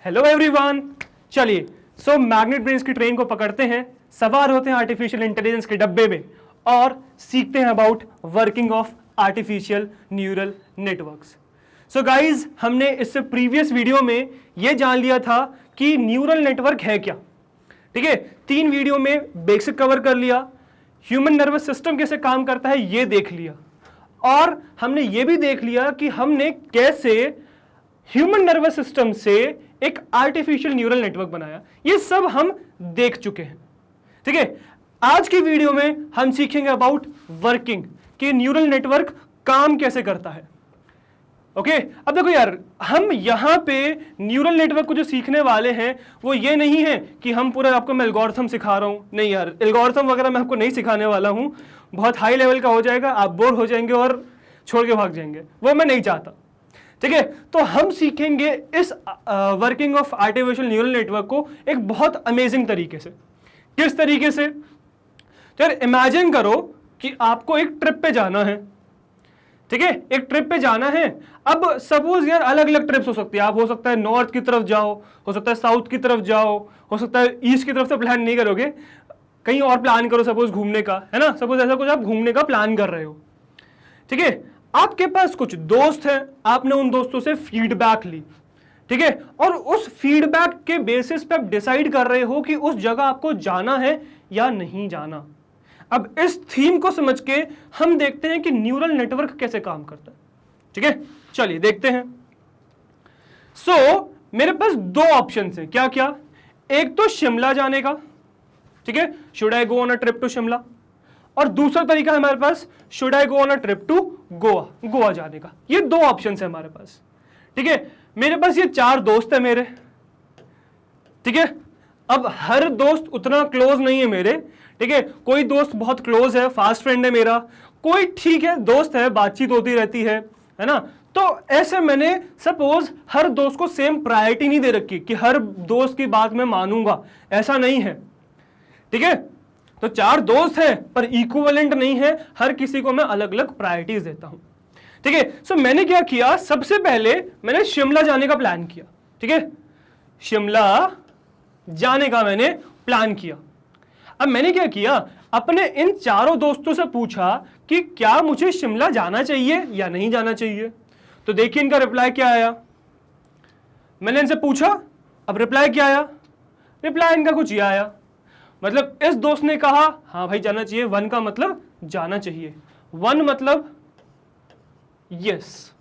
Hello everyone, चलिए magnet brains की train को पकड़ते हैं, सवार होते हैं आर्टिफिशियल इंटेलिजेंस के डब्बे में और सीखते हैं about working of artificial neural networks. So guys, हमने इससे प्रीवियस वीडियो में यह जान लिया था कि न्यूरल नेटवर्क है क्या। ठीक है, 3 वीडियो में बेसिक कवर कर लिया, ह्यूमन नर्वस सिस्टम कैसे काम करता है ये देख लिया, और हमने ये भी देख लिया कि हमने कैसे ह्यूमन नर्वस सिस्टम से एक आर्टिफिशियल न्यूरल नेटवर्क बनाया। ये सब हम देख चुके हैं। ठीक है, आज की वीडियो में हम सीखेंगे अबाउट वर्किंग कि न्यूरल नेटवर्क काम कैसे करता है। ओके, अब देखो यार, हम यहां पे न्यूरल नेटवर्क को जो सीखने वाले हैं वो ये नहीं है कि हम पूरा आपको मैं एल्गोरिथम सिखा रहा हूं। नहीं यार, एल्गोरिथम वगैरह मैं आपको नहीं सिखाने वाला हूं, बहुत हाई लेवल का हो जाएगा, आप बोर हो जाएंगे और छोड़ के भाग जाएंगे, वो मैं नहीं चाहता। ठीक है, तो हम सीखेंगे इस working of artificial neural network को एक बहुत अमेजिंग तरीके से। किस तरीके से? तो यार इमेजिन करो कि आपको एक ट्रिप पे जाना है। ठीक है, एक ट्रिप पे जाना है। अब सपोज यार अलग अलग ट्रिप्स हो सकती है, आप हो सकता है नॉर्थ की तरफ जाओ, हो सकता है साउथ की तरफ जाओ, हो सकता है ईस्ट की तरफ से प्लान नहीं करोगे, कहीं और प्लान करो, सपोज घूमने का, है ना, सपोज ऐसा कुछ आप घूमने का प्लान कर रहे हो। ठीक है, आपके पास कुछ दोस्त हैं, आपने उन दोस्तों से फीडबैक ली। ठीक है, और उस फीडबैक के बेसिस पे आप डिसाइड कर रहे हो कि उस जगह आपको जाना है या नहीं जाना। अब इस थीम को समझ के हम देखते हैं कि न्यूरल नेटवर्क कैसे काम करता है। ठीक है, चलिए देखते हैं। मेरे पास 2 ऑप्शन हैं। क्या क्या? एक तो शिमला जाने का, ठीक है, should I go on a trip to Shimla, और दूसरा तरीका है हमारे पास, should I go on a trip to Goa, Goa जाने का। ये 2 ऑप्शन है हमारे पास। ठीक है, मेरे पास ये 4 दोस्त है मेरे। ठीक है, अब हर दोस्त उतना क्लोज नहीं है मेरे। ठीक है, कोई दोस्त बहुत क्लोज है, फास्ट फ्रेंड है मेरा, कोई ठीक है दोस्त है, बातचीत होती रहती है ना। तो ऐसे मैंने सपोज हर दोस्त को सेम प्रायोरिटी नहीं दे रखी कि हर दोस्त की बात मैं मानूंगा, ऐसा नहीं है। ठीक है, तो 4 दोस्त हैं पर इक्विवेलेंट नहीं है, हर किसी को मैं अलग अलग प्रायोरिटीज देता हूं। ठीक है, मैंने क्या किया, सबसे पहले मैंने शिमला जाने का प्लान किया। ठीक है, शिमला जाने का मैंने प्लान किया। अब मैंने क्या किया, अपने इन 4 दोस्तों से पूछा कि क्या मुझे शिमला जाना चाहिए या नहीं जाना चाहिए। तो देखिए इनका रिप्लाई क्या आया। मैंने इनसे पूछा, अब रिप्लाई क्या आया, रिप्लाई इनका कुछ ये आया, मतलब इस दोस्त ने कहा हाँ भाई जाना चाहिए, 1 का मतलब जाना चाहिए, 1 मतलब यस।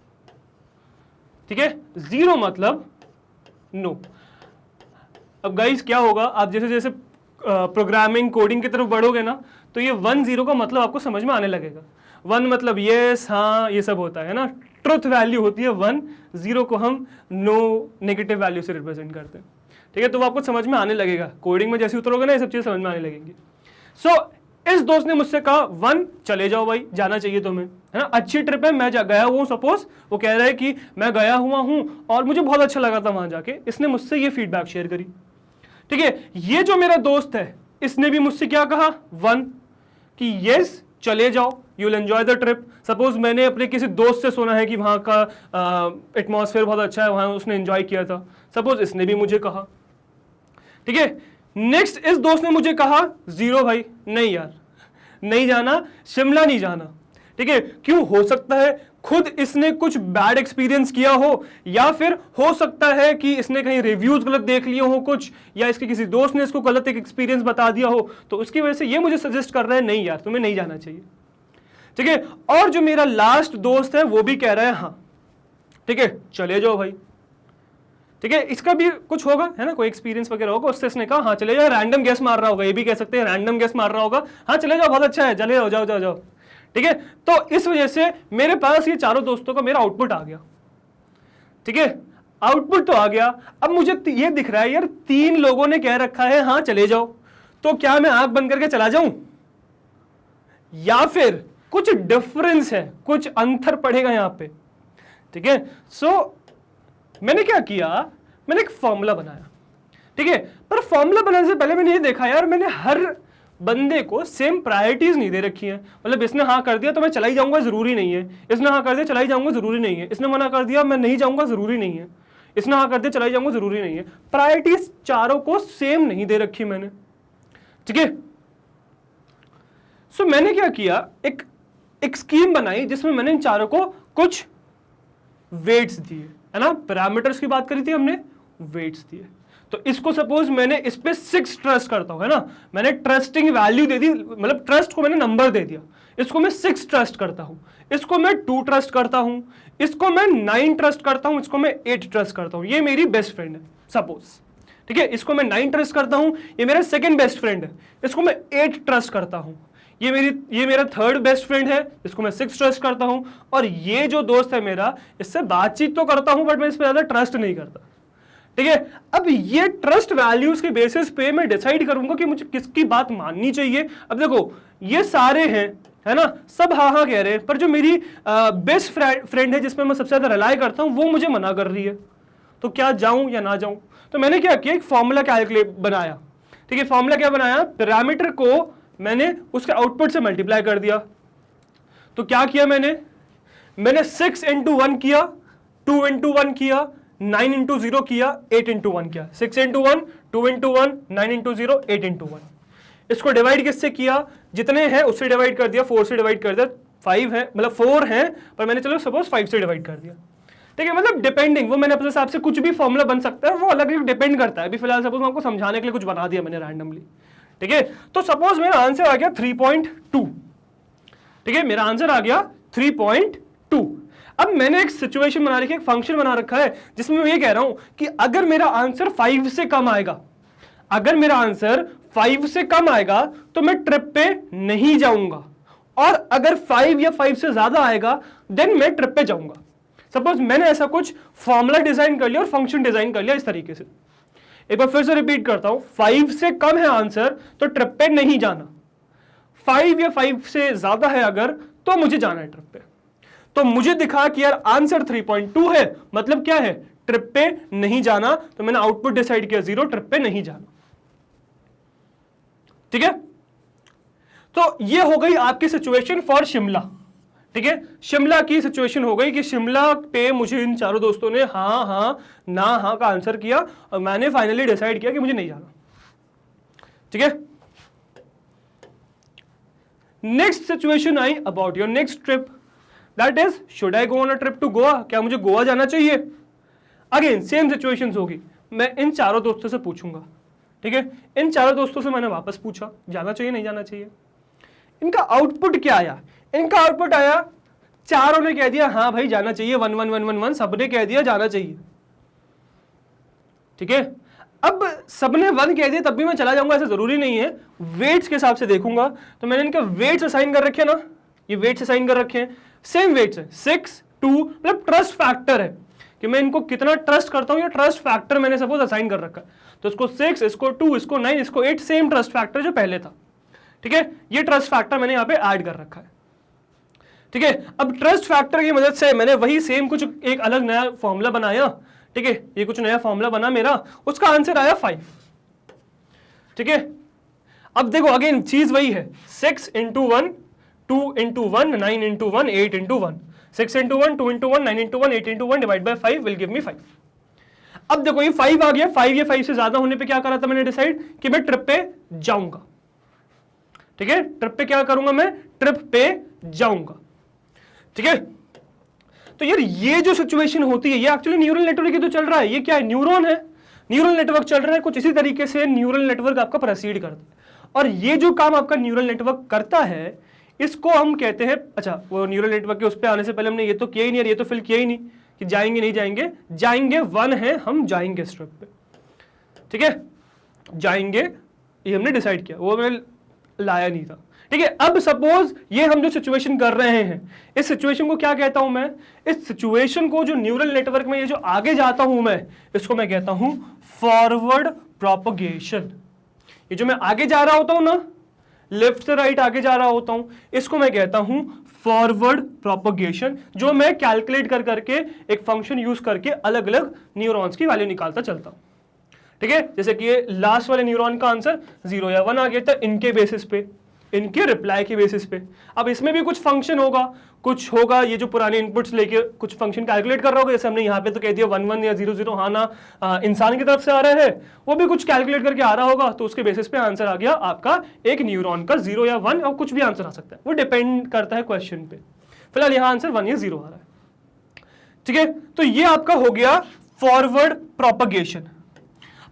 ठीक है, 0 मतलब नो। अब गाइस क्या होगा, आप जैसे जैसे प्रोग्रामिंग कोडिंग की तरफ बढ़ोगे ना, तो ये 1 0 का मतलब आपको समझ में आने लगेगा। 1 मतलब यस, हाँ, ये सब होता है ना, ट्रुथ वैल्यू होती है 1, 0 को हम नो नेगेटिव वैल्यू से रिप्रेजेंट करते हैं। ठीक है, तो वो आपको समझ में आने लगेगा, कोडिंग में जैसे उतरोगे ना ये सब चीजें समझ में आने लगेंगी। इस दोस्त ने मुझसे कहा 1 चले जाओ भाई, जाना चाहिए तुम्हें, है ना, अच्छी ट्रिप है, मैं गया हुआ हूं, सपोज वो कह रहा है कि मैं गया हुआ हूं और मुझे बहुत अच्छा लगा था वहां जाके, इसने मुझसे ये फीडबैक शेयर करी। ठीक है, ये जो मेरा दोस्त है इसने भी मुझसे क्या कहा, 1 कि यस चले जाओ, you will enjoy the trip. Suppose मैंने अपने किसी दोस्त से सुना है कि वहां का एटमॉस्फेयर बहुत अच्छा है, वहां उसने एंजॉय किया था, सपोज इसने भी मुझे कहा। ठीक है, नेक्स्ट इस दोस्त ने मुझे कहा 0 भाई, नहीं यार नहीं जाना, शिमला नहीं जाना। ठीक है, क्यों? हो सकता है खुद इसने कुछ बैड एक्सपीरियंस किया हो, या फिर हो सकता है कि इसने कहीं रिव्यूज गलत देख लिए हो कुछ, या इसके किसी दोस्त ने इसको गलत एक एक्सपीरियंस बता दिया हो, तो उसकी वजह से ये मुझे सजेस्ट कर रहा है नहीं यार तुम्हें नहीं जाना चाहिए। ठीक है, और जो मेरा लास्ट दोस्त है वो भी कह रहा है हाँ ठीक है चले जाओ भाई। ठीक है, इसका भी कुछ होगा, है ना, कोई एक्सपीरियंस वगैरह होगा, उससे इसने कहा हाँ चले जाओ, रैंडम गेस मार रहा होगा, ये भी कह सकते हैं रैंडम गेस मार रहा होगा, हाँ चले जाओ बहुत अच्छा है, चले जाओ जाओ जाओ जाओ। ठीक है, तो इस वजह से मेरे पास ये 4 दोस्तों का मेरा आउटपुट आ गया। ठीक है, आउटपुट तो आ गया। अब मुझे ये दिख रहा है यार 3 लोगों ने कह रखा है हाँ चले जाओ, तो क्या मैं आंख बंद करके चला जाऊं, या फिर कुछ डिफरेंस है, कुछ अंतर पड़ेगा यहां पे। ठीक है, मैंने क्या किया, मैंने एक फॉर्मूला बनाया। ठीक है, पर फॉर्मूला बनाने से पहले मैंने ये देखा यार मैंने हर बंदे को सेम प्रायोरिटीज नहीं दे रखी है। मतलब इसने हाँ कर दिया तो मैं चला ही जाऊंगा जरूरी नहीं है, इसने हाँ कर दिया चला ही जाऊंगा जरूरी नहीं है, इसने मना कर दिया मैं नहीं जाऊंगा जरूरी नहीं है। इसने हाँ कर दिया, चला ही जाऊंगा, जरूरी नहीं है। प्रायोरिटीज चारों को सेम नहीं दे रखी मैंने, ठीक है। सो मैंने क्या किया, एक स्कीम बनाई जिसमें मैंने इन चारों को कुछ वेट्स दिए, है ना, पैरामीटर्स की बात करी थी हमने, वेट्स दिए। तो इसको सपोज मैंने इस पे 6 ट्रस्ट करता हूं, है ना, मैंने ट्रस्टिंग वैल्यू दे दी, मतलब ट्रस्ट को मैंने नंबर दे दिया, इसको मैं 6 ट्रस्ट करता हूं, इसको मैं 2 ट्रस्ट करता हूं, इसको मैं 9 ट्रस्ट करता हूं, इसको मैं 8 ट्रस्ट करता हूं। ये मेरी बेस्ट फ्रेंड है सपोज, ठीक है। इसको मैं 9 ट्रस्ट करता हूं, ये मेरा सेकंड बेस्ट फ्रेंड है, इसको मैं 8 ट्रस्ट करता हूं। ये मेरा थर्ड बेस्ट फ्रेंड है, इसको मैं 6 ट्रस्ट करता हूं। और ये जो दोस्त है मेरा, इससे बातचीत तो करता हूं बट मैं इस पर ज्यादा ट्रस्ट नहीं करता, ठीक है। अब ये ट्रस्ट वैल्यूज के बेसिस पे मैं डिसाइड करूंगा कि मुझे किसकी बात माननी चाहिए। अब देखो ये सारे हैं, है ना, सब हाँ हाँ कह रहे हैं, पर जो मेरी बेस्ट फ्रेंड है जिसमें मैं सबसे ज्यादा रिलाय करता हूं, वो मुझे मना कर रही है। तो क्या जाऊं या ना जाऊं? तो मैंने क्या किया, एक फॉर्मूला कैलकुलेट बनाया, ठीक है। फॉर्मूला क्या बनाया, पैरामीटर को मैंने उसके आउटपुट से मल्टीप्लाई कर दिया। तो क्या किया मैंने 6 into 1 किया, 2 into 1 किया, 9 into 0 किया, 8 into 1 किया। 6 into 1, 2 into 1, 9 into 0, 8 into 1। इसको डिवाइड किससे किया, जितने हैं उससे डिवाइड कर दिया, 4 से डिवाइड कर दिया। 5 है, मतलब 4 है, पर मैंने चलो सपोज 5 से डिवाइड कर दिया, ठीक है। मतलब डिपेंडिंग, वो मैंने अपने हिसाब से कुछ भी फॉर्मूला बन सकता है, वो अलग अलग डिपेंड करता है। अभी फिलहाल सपोज मैं आपको समझाने के लिए कुछ बना दिया मैंने रैंडमली, ठीक है। तो सपोज मेरा आंसर आ गया 3.2, ठीक है, मेरा आंसर आ गया 3.2। अब मैंने एक सिचुएशन बना रखी है, एक फंक्शन बना रखा है जिसमें मैं ये कह रहा हूं कि अगर मेरा आंसर 5 से कम आएगा, अगर मेरा आंसर 5 से कम आएगा तो मैं ट्रिप पे नहीं जाऊंगा, और अगर 5 या 5 से ज्यादा आएगा देन मैं ट्रिप पे जाऊंगा। सपोज मैंने ऐसा कुछ फॉर्मूला डिजाइन कर लिया और फंक्शन डिजाइन कर लिया इस तरीके से। एक बार फिर से रिपीट करता हूं, 5 से कम है आंसर तो ट्रिप पे नहीं जाना, 5 या 5 से ज्यादा है अगर तो मुझे जाना है ट्रिप पे। तो मुझे दिखा कि यार आंसर 3.2 है, मतलब क्या है, ट्रिप पे नहीं जाना। तो मैंने आउटपुट डिसाइड किया 0, ट्रिप पे नहीं जाना, ठीक है। तो ये हो गई आपकी सिचुएशन फॉर शिमला, ठीक है। शिमला की सिचुएशन हो गई कि शिमला पे मुझे इन चारों दोस्तों ने हाँ हाँ ना हाँ का आंसर किया और मैंने फाइनली डिसाइड किया कि मुझे नहीं जाना, ठीक है। Next situation I about your next trip, that is should I go on a trip to Goa, क्या मुझे गोवा जाना चाहिए। अगेन सेम सिचुएशंस होगी, मैं इन चारों दोस्तों से पूछूंगा, ठीक है। इन चारों दोस्तों से मैंने वापस पूछा जाना चाहिए नहीं जाना चाहिए। इनका आउटपुट क्या आया, इनका आउटपुट आया, चारों ने कह दिया हाँ भाई जाना चाहिए, 1 1 1 1 1, सबने कह दिया जाना चाहिए, ठीक है। अब सबने 1 कह दिया तब भी मैं चला जाऊंगा ऐसा जरूरी नहीं है, वेट्स के हिसाब से देखूंगा। तो मैंने इनके वेट्स असाइन कर रखे हैं ना, ये वेट्स असाइन कर रखे हैं, सेम वेट्स है 6 2, मतलब ट्रस्ट फैक्टर है कि मैं इनको कितना ट्रस्ट करता हूं, या ट्रस्ट फैक्टर मैंने सपोज असाइन कर रखा है। तो इसको 6, इसको 2, इसको 9, इसको 8, सेम ट्रस्ट फैक्टर जो पहले था, ठीक है। ये ट्रस्ट फैक्टर मैंने यहां पे ऐड कर रखा है, ठीक है। अब ट्रस्ट फैक्टर की मदद से मैंने वही सेम कुछ एक अलग नया फॉर्मूला बनाया, ठीक है। ये कुछ नया फॉर्मूला बना मेरा, उसका आंसर आया 5, ठीक है। अब देखो अगेन चीज वही है, 6 into 1, 2 into 1, 9 into 1, 8 into 1, 6 into 1, 2 into 1, 9 into 1, 8 into 1 divide by 5 will give me 5। अब देखो ये 5 आ गया, 5 या 5 से ज्यादा होने पे क्या करा था मैंने डिसाइड कि मैं ट्रिप पे जाऊंगा, ठीक है। ट्रिप पे क्या करूंगा, मैं ट्रिप पे जाऊंगा, ठीक है। तो यार ये जो सिचुएशन होती है ये एक्चुअली न्यूरल नेटवर्क ही तो चल रहा है, ये क्या है, न्यूरॉन है, न्यूरल नेटवर्क चल रहा है, कुछ इसी तरीके से न्यूरल नेटवर्क आपका प्रोसीड करता है। और ये जो काम आपका न्यूरल नेटवर्क करता है इसको हम कहते हैं, अच्छा वो न्यूरल नेटवर्क के उस पर आने से पहले हमने ये तो किया ही नहीं, ये तो फिल किया ही नहीं कि जाएंगे नहीं जाएंगे, जाएंगे 1 है, हम जाएंगे इस ट्रिप पे, ठीक है, जाएंगे ये हमने डिसाइड किया, वो मैं लाया नहीं था, ठीक है। अब सपोज ये हम जो सिचुएशन कर रहे हैं, इस सिचुएशन को क्या कहता हूं मैं, इस सिचुएशन को जो न्यूरल नेटवर्क में ये जो आगे जाता हूं मैं, इसको मैं कहता हूं फॉरवर्ड प्रोपगेशन। ये जो मैं आगे जा रहा होता हूं ना, लेफ्ट से राइट आगे जा रहा होता हूं, इसको मैं कहता हूं फॉरवर्ड प्रोपगेशन, जो मैं कैलकुलेट कर करके एक फंक्शन यूज करके अलग अलग न्यूरॉन्स की वैल्यू निकालता चलता हूं, ठीक है। जैसे कि ये लास्ट वाले न्यूरॉन का आंसर 0 या 1 आ गया था इनके बेसिस पे, इनके रिप्लाई के बेसिस पे। अब इसमें भी कुछ फंक्शन होगा, कुछ होगा ये जो पुराने इनपुट्स लेके कुछ फंक्शन कैलकुलेट कर रहा होगा, जैसे हमने यहाँ पे तो कह दिया 1 1 या 0 0, हाँ ना इंसान की तरफ से आ रहा है, वो भी कुछ कैलकुलेट करके आ रहा होगा, तो उसके बेसिस पे आंसर आ गया आपका एक न्यूरॉन का 0 या 1, और कुछ भी आंसर आ सकता है, वो डिपेंड करता है क्वेश्चन पे। फिलहाल यहाँ आंसर 1 या 0 आ रहा है, ठीक है। तो ये आपका हो गया फॉरवर्ड प्रोपगेशन।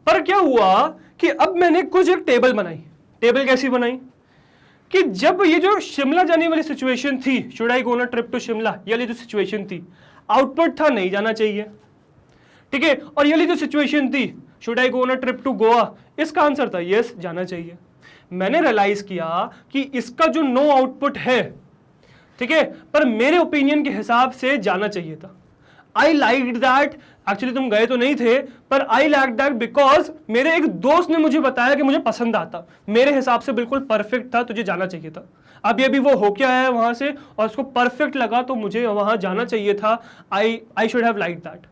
पर क्या हुआ कि अब मैंने कुछ एक टेबल बनाई। टेबल कैसी बनाई कि जब ये जो शिमला जाने वाली सिचुएशन थी, should I go on a trip to Shimla, ये वाली जो सिचुएशन थी, आउटपुट था नहीं जाना चाहिए, ठीक है। और ये वाली जो सिचुएशन थी, should I go on a trip to Goa, इसका आंसर था यस जाना चाहिए। मैंने रियलाइज किया कि इसका जो नो आउटपुट है, ठीक है, पर मेरे ओपिनियन के हिसाब से जाना चाहिए था। आई लाइक दैट, एक्चुअली तुम गए तो नहीं थे, पर आई लाइक दैट बिकॉज मेरे एक दोस्त ने मुझे बताया कि मुझे पसंद आता, मेरे हिसाब से बिल्कुल परफेक्ट था, तुझे जाना चाहिए था। अब ये भी वो होके आया है वहां से और उसको परफेक्ट लगा, तो मुझे वहां जाना चाहिए था। I should have like that.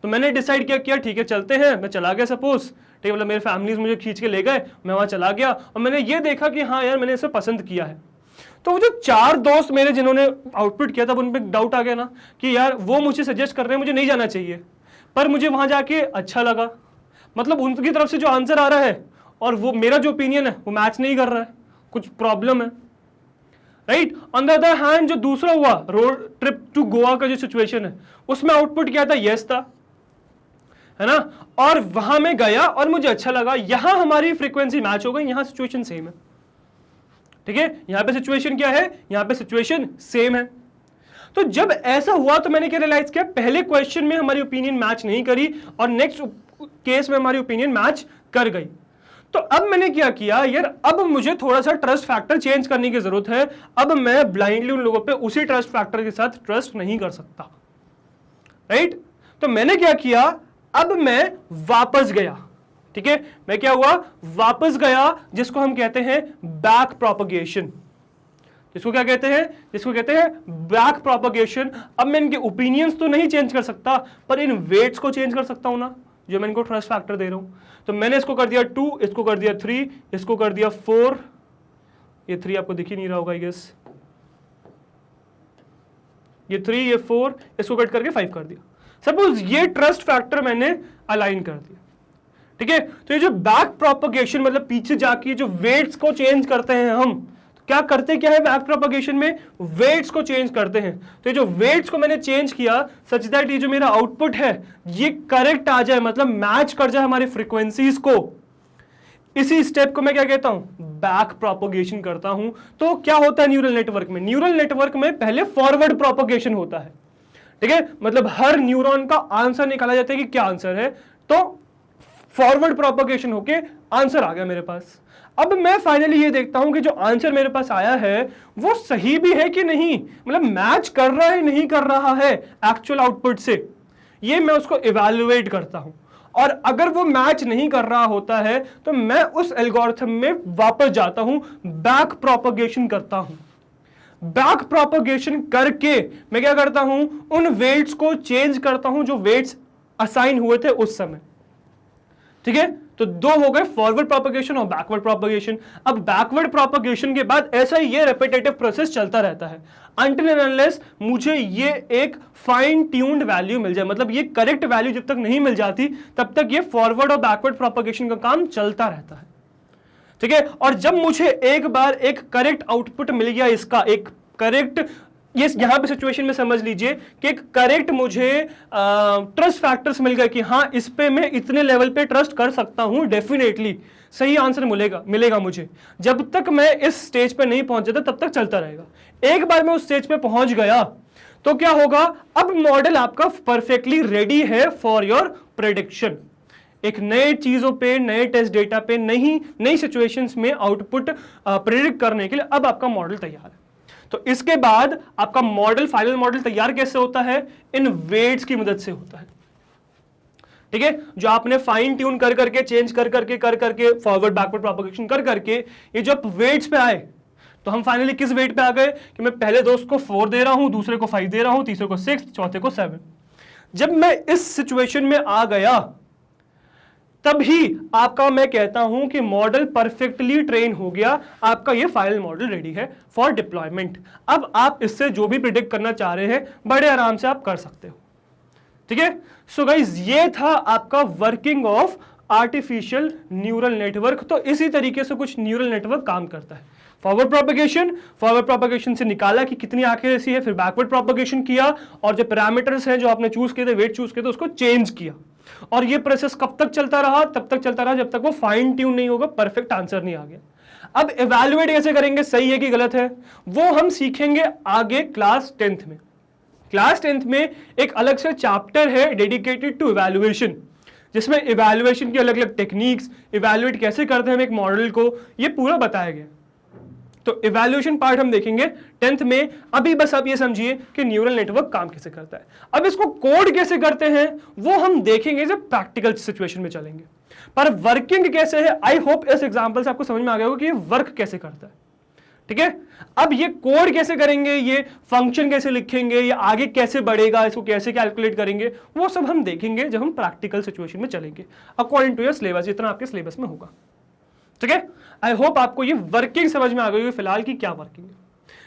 तो मैंने डिसाइड किया ठीक है चलते हैं। मैं चला गया सपोज, ठीक है, मतलब मेरे फैमिलीज मुझे खींच के ले गए, मैं वहां चला गया और मैंने ये देखा कि हाँ यार मैंने इसे पसंद किया है। तो वो जो 4 दोस्त मेरे जिन्होंने आउटपुट किया था, उन पे डाउट आ गया ना कि यार वो मुझे सजेस्ट कर रहे हैं मुझे नहीं जाना चाहिए, पर मुझे वहां जाके अच्छा लगा, मतलब उनकी तरफ से जो आंसर आ रहा है और वो मेरा जो ओपिनियन है वो मैच नहीं कर रहा है, कुछ प्रॉब्लम है, right. On the other hand जो दूसरा हुआ रोड ट्रिप टू गोवा का जो सिचुएशन है, उसमें आउटपुट क्या था, यस था, है ना, और वहां में गया और मुझे अच्छा लगा, यहां हमारी फ्रीक्वेंसी मैच हो गई, यहां सिचुएशन सेम है, ठीक है। यहां पे सिचुएशन क्या है, यहां पे सिचुएशन सेम है। तो जब ऐसा हुआ तो मैंने क्या रियलाइज किया, पहले क्वेश्चन में हमारी ओपिनियन मैच नहीं करी और नेक्स्ट केस में हमारी ओपिनियन मैच कर गई। तो अब मैंने क्या किया यार, अब मुझे थोड़ा सा ट्रस्ट फैक्टर चेंज करने की जरूरत है। अब मैं ब्लाइंडली उन लोगों पे उसी ट्रस्ट फैक्टर के साथ ट्रस्ट नहीं कर सकता, राइट। तो मैंने क्या किया, अब मैं वापस गया, ठीक है। मैं क्या हुआ, वापस गया, जिसको हम कहते हैं बैक प्रोपगेशन। जिसको क्या कहते हैं, जिसको कहते हैं बैक प्रोपगेशन। अब मैं इनके ओपिनियंस तो नहीं चेंज कर सकता, पर इन वेट्स को चेंज कर सकता हूं ना, जो मैं इनको ट्रस्ट फैक्टर दे रहा हूं। तो मैंने इसको कर दिया 2, इसको कर दिया 3, इसको कर दिया 4, ये 3 आपको दिख ही नहीं रहा होगा आई गेस, ये 3, ये 4, इसको कट करके 5 कर दिया। सपोज ये ट्रस्ट फैक्टर मैंने अलाइन कर दिया, ठीक है। तो ये जो बैक प्रोपगेशन मतलब पीछे जाके जो वेट्स को चेंज करते हैं हम, तो क्या करते क्या है बैक प्रोपगेशन में, वेट्स को चेंज करते हैं। तो ये जो वेट्स को मैंने चेंज किया सच दैट ये जो मेरा आउटपुट है ये करेक्ट आ जाए, मतलब मैच कर जाए हमारे फ्रीक्वेंसीज को। इसी स्टेप को मैं क्या कहता हूं, बैक प्रोपगेशन करता हूं। तो क्या होता है न्यूरल नेटवर्क में, न्यूरल नेटवर्क में पहले फॉरवर्ड प्रोपगेशन होता है, ठीक है, मतलब हर न्यूरॉन का आंसर निकाला जाता है कि क्या आंसर है, तो फॉरवर्ड प्रोपगेशन होके आंसर आ गया मेरे पास। अब मैं फाइनली ये देखता हूं कि जो आंसर मेरे पास आया है वो सही भी है कि नहीं, मतलब मैच कर रहा है नहीं कर रहा है एक्चुअल आउटपुट से, ये मैं उसको इवैल्यूएट करता हूं। और अगर वो मैच नहीं कर रहा होता है तो मैं उस एल्गोरिथम में वापस जाता हूं, बैक प्रोपगेशन करता हूं। बैक प्रोपगेशन करके मैं क्या करता हूं, उन वेट्स को चेंज करता हूं जो वेट्स असाइन हुए थे उस समय, ठीक है। तो 2 हो गए, फॉरवर्ड प्रोपगेशन और बैकवर्ड प्रोपगेशन। अब बैकवर्ड प्रोपगेशन के बाद ऐसा ही ये रेपिटेटिव प्रोसेस चलता रहता है अनटिल एंड अनलेस मुझे ये एक फाइन ट्यून्ड वैल्यू मिल जाए, मतलब ये करेक्ट वैल्यू जब तक नहीं मिल जाती तब तक ये फॉरवर्ड और बैकवर्ड प्रोपगेशन का काम चलता रहता है, ठीक है। और जब मुझे एक बार एक करेक्ट आउटपुट मिल गया, इसका एक करेक्ट, ये यहां पे सिचुएशन में समझ लीजिए कि एक करेक्ट मुझे ट्रस्ट फैक्टर्स मिल गए कि हाँ इस पे मैं इतने लेवल पे ट्रस्ट कर सकता हूं, डेफिनेटली सही आंसर मिलेगा मुझे। जब तक मैं इस स्टेज पे नहीं पहुंच जाता तब तक चलता रहेगा। एक बार मैं उस स्टेज पे पहुंच गया तो क्या होगा, अब मॉडल आपका परफेक्टली रेडी है फॉर योर प्रेडिक्शन। एक नए चीजों पे, नए टेस्ट डेटा पे, नई सिचुएशंस में आउटपुट प्रेडिक्ट करने के लिए अब आपका मॉडल तैयार है। तो इसके बाद आपका मॉडल, फाइनल मॉडल तैयार कैसे होता है, इन वेट्स की मदद से होता है, ठीक है। जो आपने फाइन ट्यून कर करके, चेंज कर करके फॉरवर्ड बैकवर्ड प्रोपगेशन कर करके ये जब वेट्स पे आए तो हम फाइनली किस वेट पे आ गए कि मैं पहले दोस्त को 4 दे रहा हूं, दूसरे को 5 दे रहा हूं, तीसरे को 6, चौथे को 7। जब मैं इस सिचुएशन में आ गया तभी आपका मैं कहता हूं कि मॉडल परफेक्टली ट्रेन हो गया, आपका ये फाइनल मॉडल रेडी है फॉर डिप्लॉयमेंट। अब आप इससे जो भी प्रिडिक्ट करना चाह रहे हैं बड़े आराम से आप कर सकते हो, ठीक है। सो गाइस ये था आपका working of artificial neural network. तो इसी तरीके से कुछ न्यूरल नेटवर्क काम करता है। फॉरवर्ड प्रोपेगेशन से निकाला कि कितनी एक्यूरेसी है, फिर बैकवर्ड प्रोपेगेशन किया और जो पैरामीटर्स हैं जो आपने चूज किए थे, वेट चूज किए थे, उसको चेंज किया। और ये प्रोसेस कब तक चलता रहा? तब तक चलता रहा जब तक वो फाइन ट्यून नहीं होगा, परफेक्ट आंसर नहीं आ गया। अब इवैल्यूएट कैसे करेंगे, सही है कि गलत है, वो हम सीखेंगे आगे क्लास 10th में। क्लास 10th में एक अलग से चैप्टर है डेडिकेटेड टू इवैल्यूएशन, जिसमें इवैल्यूएशन की अलग अलग टेक्निक्स, इवैल्यूएट कैसे करते हैं हम एक मॉडल को, ये पूरा बताया गया। तो इवैल्यूएशन पार्ट हम देखेंगे 10th में। अभी बस आप ये समझिए कि न्यूरल नेटवर्क काम कैसे करता है। अब इसको कोड कैसे करते हैं वो हम देखेंगे जब प्रैक्टिकल सिचुएशन में चलेंगे। पर वर्किंग कैसे है, आई होप इस एग्जांपल से आपको समझ में आ गया होगा कि ये वर्क कैसे करता है, ठीक है। अब ये कोड कैसे करेंगे, ये फंक्शन कैसे लिखेंगे, ये आगे कैसे बढ़ेगा, इसको कैसे कैलकुलेट करेंगे, वो सब हम देखेंगे जब हम प्रैक्टिकल सिचुएशन में चलेंगे अकॉर्डिंग टू योर सिलेबस, जितना आपके सिलेबस में होगा, ठीक है। आई होप आपको ये वर्किंग समझ में आ गई फिलहाल की क्या वर्किंग है,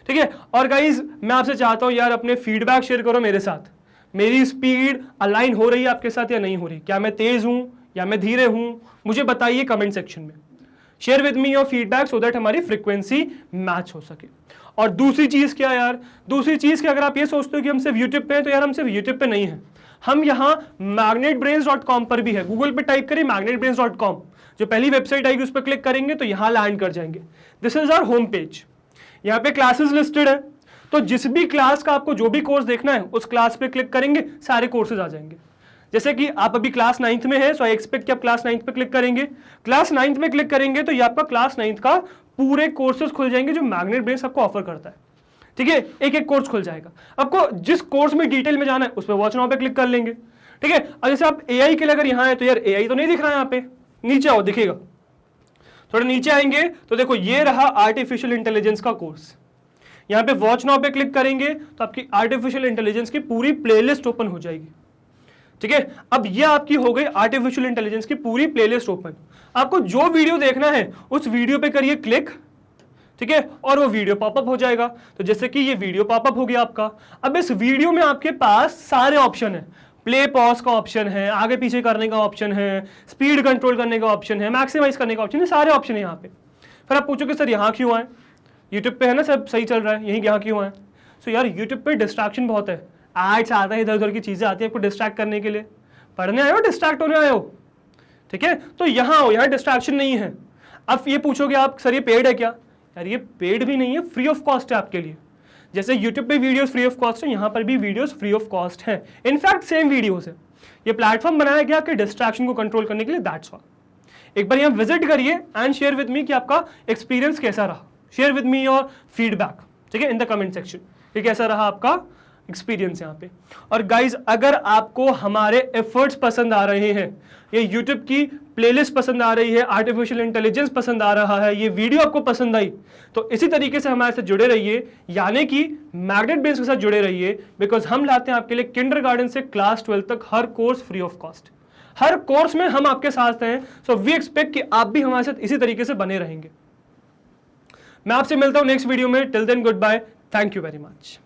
ठीक है। और गाइज मैं आपसे चाहता हूं यार अपने फीडबैक शेयर करो मेरे साथ, मेरी स्पीड अलाइन हो रही है आपके साथ या नहीं हो रही, क्या मैं तेज हूं या मैं धीरे हूं, मुझे बताइए कमेंट सेक्शन में। Share with me your feedback so that हमारी फ्रीक्वेंसी मैच हो सके। और दूसरी चीज क्या यार, दूसरी चीज कि अगर आप ये सोचते हो कि हम सिर्फ यूट्यूब पे हैं, तो यार हम सिर्फ यूट्यूब पे नहीं है, हम यहाँ magnetbrains.com पर भी है। गूगल पे टाइप करिए magnetbrains.com, जो पहली वेबसाइट आएगी उस पर क्लिक करेंगे तो यहाँ लैंड कर जाएंगे। This is our home page, यहाँ पे क्लासेस लिस्टेड है, तो जिस भी क्लास का आपको जो भी कोर्स देखना है उस क्लास पे क्लिक करेंगे, सारे कोर्सेज आ जाएंगे। जैसे कि आप अभी क्लास 9th में है, सो आई एक्सपेक्ट कि आप क्लास 9th पे क्लिक करेंगे। क्लास 9th में क्लिक करेंगे तो ये आपका क्लास 9th का पूरे कोर्सेज खुल जाएंगे जो मैग्नेटब्रेन्स आपको ऑफर करता है, ठीक है। एक एक कोर्स खुल जाएगा, आपको जिस कोर्स में डिटेल में जाना है उस पर वॉच नाउ पे क्लिक कर लेंगे, ठीक है। और जैसे आप एआई के लिए अगर यहाँ है तो यार एआई तो नहीं दिख रहा है, यहाँ पे नीचे आओ दिखेगा, थोड़ा नीचे आएंगे तो देखो ये रहा आर्टिफिशियल इंटेलिजेंस का कोर्स। यहाँ पे वॉच नाउ पे क्लिक करेंगे तो आपकी आर्टिफिशियल इंटेलिजेंस की पूरी प्लेलिस्ट ओपन हो जाएगी, ठीक है। अब ये आपकी हो गई आर्टिफिशियल इंटेलिजेंस की पूरी प्लेलिस्ट ओपन। आपको जो वीडियो देखना है उस वीडियो पे करिए क्लिक, ठीक है, और वो वीडियो पॉपअप हो जाएगा। तो जैसे कि ये वीडियो पॉपअप हो गया आपका। अब इस वीडियो में आपके पास सारे ऑप्शन है, प्ले पॉज का ऑप्शन है, आगे पीछे करने का ऑप्शन है, स्पीड कंट्रोल करने का ऑप्शन है, मैक्सिमाइज करने का ऑप्शन है, सारे ऑप्शन है यहाँ पे। फिर आप पूछोगे सर यहाँ क्यों आए, यूट्यूब पे है ना सब सही चल रहा है, यहीं यहाँ क्यों आए। सो यार यूट्यूब पे डिस्ट्रैक्शन बहुत है, एड्स आता है, इधर उधर की चीजें आती है आपको डिस्ट्रैक्ट करने के लिए। पढ़ने आए हो डिस्ट्रैक्ट होने आए हो, ठीक है, तो यहाँ हो, यहाँ डिस्ट्रैक्शन नहीं है। अब ये पूछोगे आप सर ये पेड है क्या, यार ये पेड भी नहीं है, फ्री ऑफ कॉस्ट है आपके लिए। जैसे YouTube पे वीडियोस फ्री ऑफ कॉस्ट है, यहाँ पर भी वीडियोस फ्री ऑफ कॉस्ट है, इनफैक्ट सेम वीडियोस है। ये प्लेटफॉर्म बनाया गया आपके डिस्ट्रैक्शन को कंट्रोल करने के लिए, दैट्स ऑल। एक बार यहाँ विजिट करिए एंड शेयर विद मी कि आपका एक्सपीरियंस कैसा रहा। Share with me your feedback, ठीक है, इन द कमेंट सेक्शन, कि कैसा रहा आपका एक्सपीरियंस यहाँ पे। और गाइज अगर आपको हमारे एफर्ट्स पसंद आ रहे हैं, ये यूट्यूब की प्लेलिस्ट पसंद आ रही है, आर्टिफिशियल इंटेलिजेंस पसंद आ रहा है, ये वीडियो आपको पसंद आई, तो इसी तरीके से हमारे साथ जुड़े रहिए, यानी कि मैग्नेटब्रेन्स के साथ जुड़े रहिए। बिकॉज हम लाते हैं आपके लिए किंडरगार्टन से क्लास 12 तक हर कोर्स फ्री ऑफ कॉस्ट, हर कोर्स में हम आपके साथ हैं। सो वी एक्सपेक्ट कि आप भी हमारे साथ इसी तरीके से बने रहेंगे। मैं आपसे मिलता हूं नेक्स्ट वीडियो में, till then good bye, thank you very much.